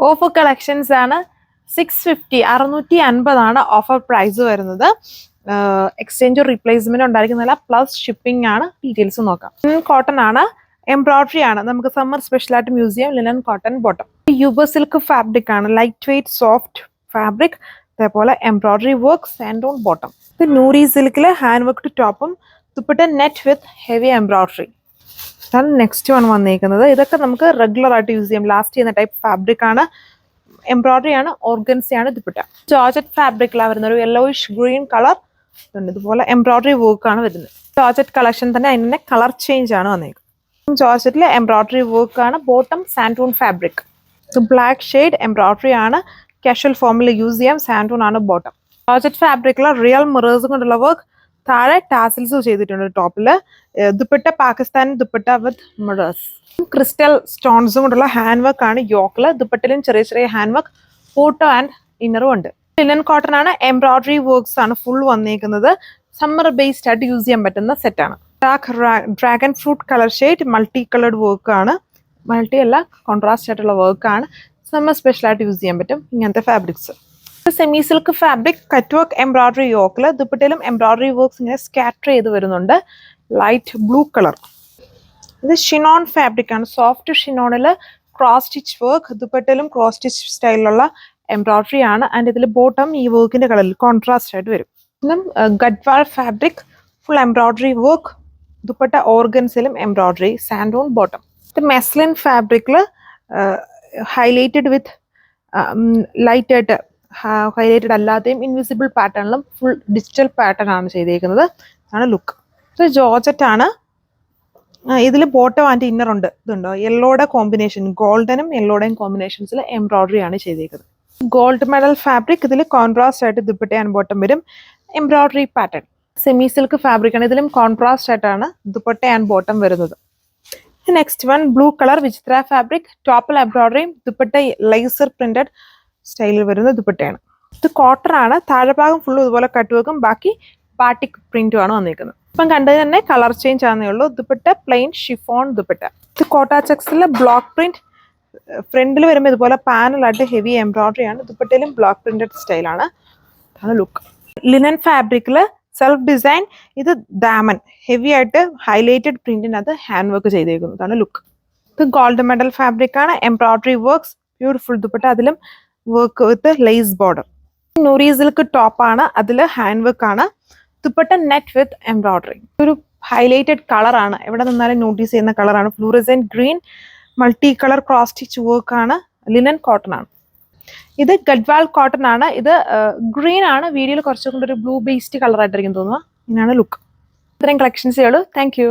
Offer collections ആണ്. 650 650 offer price വരുന്നത്. Exchange replacement ഉണ്ടായിരിക്കുന്നില്ല, plus shipping ആണ്. ഡീറ്റെയിൽസ് നോക്കാം. കോട്ടൺ ആണ്, എംബ്രോയിഡറി ആണ്. നമുക്ക് സമ്മർ സ്പെഷ്യലായിട്ട് യൂസ് ചെയ്യാം. Linen cotton bottom. Uber silk fabric ആണ്, ലൈറ്റ് വെയ്റ്റ് സോഫ്റ്റ് ഫാബ്രിക്. അതേപോലെ embroidery work sand on bottom. ഇത് നൂറി സിൽക്കില് ഹാൻഡ് വർക്ക് ടോപ്പും ദുപ്പട്ട നെറ്റ് വിത്ത് ഹെവി എംബ്രോയിഡറി. അതാണ് നെക്സ്റ്റ് വൺ വന്നിരിക്കുന്നത്. ഇതൊക്കെ നമുക്ക് റെഗുലർ ആയിട്ട് യൂസ് ചെയ്യാം. ലാസ്റ്റ് ചെയ്യുന്ന ടൈപ്പ് ഫാബ്രിക് ആണ്. എംബ്രോയിഡറി ആണ്, ഓർഗൻസി ആണ് ദുപ്പട്ട. ജോർജറ്റ് ഫാബ്രിക്കിലാണ് വരുന്നത്. ഒരു യെല്ലോയിഷ് ഗ്രീൻ കളർ ഉണ്ട്. ഇതുപോലെ എംബ്രോയിഡറി വർക്ക് ആണ് വരുന്നത്. ജോർജറ്റ് കളക്ഷൻ തന്നെ, അതിന്റെ കളർ ചേഞ്ച് ആണ് വന്നിരിക്കുന്നത്. ജോർജറ്റിലെ എംബ്രോയിഡറി വർക്ക് ആണ്. ബോട്ടം സാൻഡൂൺ ഫാബ്രിക്. ബ്ലാക്ക് ഷെയ്ഡ് എംബ്രോയിഡറി ആണ്. കാഷ്വൽ ഫോമിൽ യൂസ് ചെയ്യാം. സാൻഡൂൺ ആണ് ബോട്ടം. ജോർജറ്റ് ഫാബ്രിക്കിലെ റിയൽ മിറേഴ്സ് കൊണ്ടുള്ള വർക്ക്. താഴെ ടാസിൽസ് ചെയ്തിട്ടുണ്ട് ടോപ്പില്. Dupatta Pakistani dupatta with mirrors. Crystal സ്റ്റോൺസും കൊണ്ടുള്ള ഹാൻഡ് വർക്ക് ആണ് യോക്കില്. ദുപ്പട്ടയിലും ചെറിയ ചെറിയ ഹാൻഡ് വർക്ക്, ഫോട്ടോ ആൻഡ് ഇന്നറും ഉണ്ട്. ലിനൻ കോട്ടൺ ആണ്, എംബ്രോയിഡറി വർക്ക്സ് ആണ് ഫുൾ വന്നിരിക്കുന്നത്. സമ്മർ ബേസ്ഡ് ആയിട്ട് യൂസ് ചെയ്യാൻ പറ്റുന്ന സെറ്റ് ആണ്. Dragon fruit colour shade multi coloured work ആണ്. മൾട്ടി അല്ല, കോൺട്രാസ്റ്റ് ആയിട്ടുള്ള വർക്ക് ആണ്. സമ്മർ സ്പെഷ്യൽ ആയിട്ട് യൂസ് ചെയ്യാൻ പറ്റും ഇങ്ങനത്തെ fabrics. Semi silk fabric cut work embroidery യോക്കില്. ദുപ്പട്ടയിലും എംബ്രോയിഡറി വർക്ക്സ് ഇങ്ങനെ സ്കാറ്റർ ചെയ്ത് വരുന്നുണ്ട്. Light blue colour. ഇത് ഷിനോൺ ഫാബ്രിക് ആണ്. സോഫ്റ്റ് ഷിനോണില് ക്രോസ് സ്റ്റിച്ച് വർക്ക്. ദുപ്പട്ടയിലും ക്രോസ് സ്റ്റിച്ച് സ്റ്റൈലിലുള്ള എംബ്രോയിഡറി ആണ്. ആൻഡ് ഇതിൽ ബോട്ടം ഈ വർക്കിന്റെ കളറിൽ കോൺട്രാസ്റ്റ് ആയിട്ട് വരും. പിന്നെ Gadwal fabric full embroidery work. Dupatta ഓർഗൻസിലും embroidery, സാൻഡൂൺ ബോട്ടം. ഇത് മെസ്ലിൻ ഫാബ്രിക്കില് ഹൈലൈറ്റഡ് വിത്ത് ലൈറ്റ് ആയിട്ട് ഹൈലൈറ്റഡ് അല്ലാതെയും ഇൻവിസിബിൾ പാറ്റേണിലും ഫുൾ ഡിജിറ്റൽ പാറ്റേൺ ആണ് ചെയ്തേക്കുന്നത്. ആണ് ലുക്ക്. ഇത് ജോർജറ്റ് ആണ്. ഇതിൽ ബോട്ടം ആൻഡ് ഇന്നർ ഉണ്ട്. ഇതുണ്ടോ യെല്ലോയുടെ കോമ്പിനേഷൻ, ഗോൾഡനും യെല്ലോയുടെയും കോമ്പിനേഷൻസിൽ എംബ്രോയിഡറി ആണ് ചെയ്തേക്കുന്നത്. Gold medal fabric. ഇതിൽ കോൺട്രാസ്റ്റ് ആയിട്ട് ദുപ്പട്ട ആൻഡ് ബോട്ടം വരും. Embroidery pattern. Semi silk fabric ആണ്. ഇതിലും കോൺട്രാസ്റ്റ് ആയിട്ടാണ് ദുപ്പട്ട ആൻഡ് ബോട്ടം വരുന്നത്. നെക്സ്റ്റ് വൺ ബ്ലൂ കളർ വിചിത്ര ഫാബ്രിക്. ടോപ്പിൽ എംബ്രോയിഡറിയും ദുപ്പട്ട ലേസർ പ്രിന്റഡ് സ്റ്റൈലിൽ വരുന്ന ദുപ്പട്ടയാണ്. ഇത് കോട്ടൺ ആണ്. താഴെഭാഗം ഫുള്ളും ഇതുപോലെ കട്ട് വർക്കും ബാക്കി ബാട്ടിക് പ്രിന്റും ആണ് വന്നിരിക്കുന്നത്. ഇപ്പം കണ്ടത് തന്നെ കളർ ചേഞ്ച് ആണെന്നേ ഉള്ളൂ. Dupatta plain chiffon dupatta. ഇത് കോട്ട ചെക്സിലെ ബ്ലോക്ക് പ്രിന്റ്. ഫ്രണ്ടിൽ വരുമ്പോൾ ഇതുപോലെ പാനലായിട്ട് ഹെവി എംബ്രോയിഡറി ആണ്. ദുപ്പട്ടയിലും ബ്ലോക്ക് പ്രിന്റഡ് സ്റ്റൈലാണ്. അതാണ് ലുക്ക്. ലിനൻ ഫാബ്രിക്കില് സെൽഫ് ഡിസൈൻ. ഇത് ദാമൻ ഹെവി ആയിട്ട് ഹൈലൈറ്റഡ് പ്രിന്റിനകത്ത് ഹാൻഡ് വർക്ക് ചെയ്തേക്കുന്നു. അതാണ് ലുക്ക്. ഇത് ഗോൾഡ് മെഡൽ ഫാബ്രിക് ആണ്. എംബ്രോയിഡറി വർക്ക്സ്, ബ്യൂട്ടിഫുൾ ദുപ്പട്ട, അതിലും വർക്ക് വിത്ത് ലേസ് ബോർഡർ. നൂറി സിൽക്ക് ടോപ്പ് ആണ്. അതിൽ ഹാൻഡ് വർക്ക് ആണ്. Dupatta net with embroidery. ഒരു ഹൈലൈറ്റഡ് കളർ ആണ്. എവിടെ നിന്നാലും നോട്ടീസ് ചെയ്യുന്ന കളറാണ്. Fluorescent green multi colour cross stitch work ആണ്. ലിനൻ കോട്ടൺ ആണ്. ഇത് ഗഡ്വാൾ കോട്ടൺ ആണ്. ഇത് ഗ്രീൻ ആണ്. വീഡിയോയിൽ കുറച്ചും കൂടി ഒരു ബ്ലൂ ബേസ്ഡ് കളർ ആയിട്ടായിരിക്കും തോന്നുക. ഇങ്ങനെയാണ് ലുക്ക്. ഇത്രയും കളക്ഷൻസേ ഉള്ളൂ. Thank you.